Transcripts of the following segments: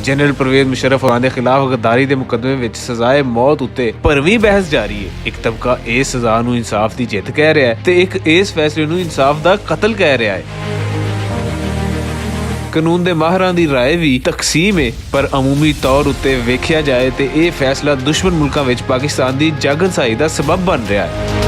General Parvez Musharraf होरां दे खिलाफ गद्दारी दे मुकदमे विच सजाए मौत उत्ते भरवीं बहस जारी है। एक तबका इस सजा नूं इंसाफ दी जित कह रहा है ते एक इस फैसले नूं इंसाफ दा कतल कह रहा है। कानून दे माहरां दी राय भी तकसीम है, पर अमूमी तौर उत्ते वेखिया जाए ते यह फैसला दुश्मन मुल्कां विच पाकिस्तान दी जागरसाई दा सबब बन रहा है।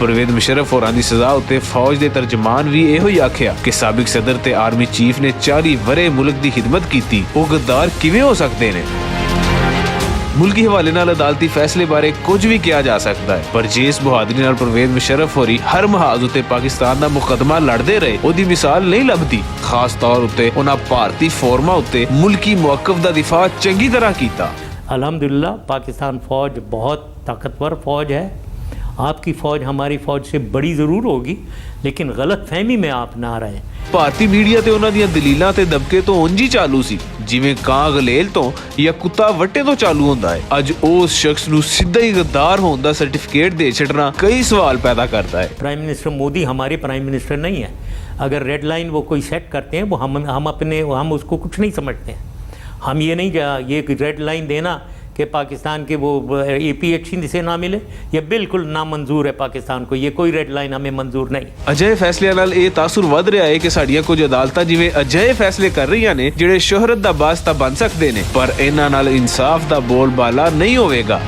परवेज मुशर्रफ होरां दी सजा उत्ते फौज दे तर्जमान भी इहो ही आखिया कि साबिक सदर ते आर्मी चीफ ने 40 वरे मुल्क दी खिदमत कीती, वो गद्दार किवें हो सकते ने। मुल्की हवाले नाल अदालती फैसले बारे कुछ भी किया जा सकता है, पर जिस बहादुरी नाल परवेज मुशर्रफ होरी हर महाज उत्ते पाकिस्तान दा मुकदमा लड़दे रहे ओदी मिसाल नहीं लभदी। खास तौर उत्ते उन्हां भारती फौरमा उत्ते मुल्की मौकफ दा दिफा चंगी तरह कीता। अल्हम्दुलिल्लाह पाकिस्तान फौज बहुत ताकतवर फौज है। आपकी फौज हमारी फौज से बड़ी ज़रूर होगी, लेकिन गलत फहमी में आप ना रहे। भारतीय मीडिया ते उन्हां दीयां दलीलां ते दबके तो उंज ही चालू सी जिवें कां गलेल तो या कुत्ता वट्टे तो चालू होंदा है। अज उस शख्स नूं सीधा ही गद्दार होने दा सर्टिफिकेट दे छड़ना कई सवाल पैदा करता है। प्राइम मिनिस्टर मोदी हमारे प्राइम मिनिस्टर नहीं है। अगर रेड लाइन वो कोई सेट करते हैं वो हम उसको कुछ नहीं समझते हैं। हम ये नहीं ये रेड लाइन देना कि पाकिस्तान के वो APHC से ना मिले, ये बिल्कुल नामंजूर है पाकिस्तान को। ये कोई रेड लाइन हमें मंजूर नहीं। अजय फैसले नाल ये तासुर वध रहा है कि साडियां कुछ अदालतां जिवें अजय फैसले कर रही ने जिहड़े शोहरत दा बास तां बन सकदे ने, पर इन्हां नाल इंसाफ दा बोलबाला नहीं होवेगा।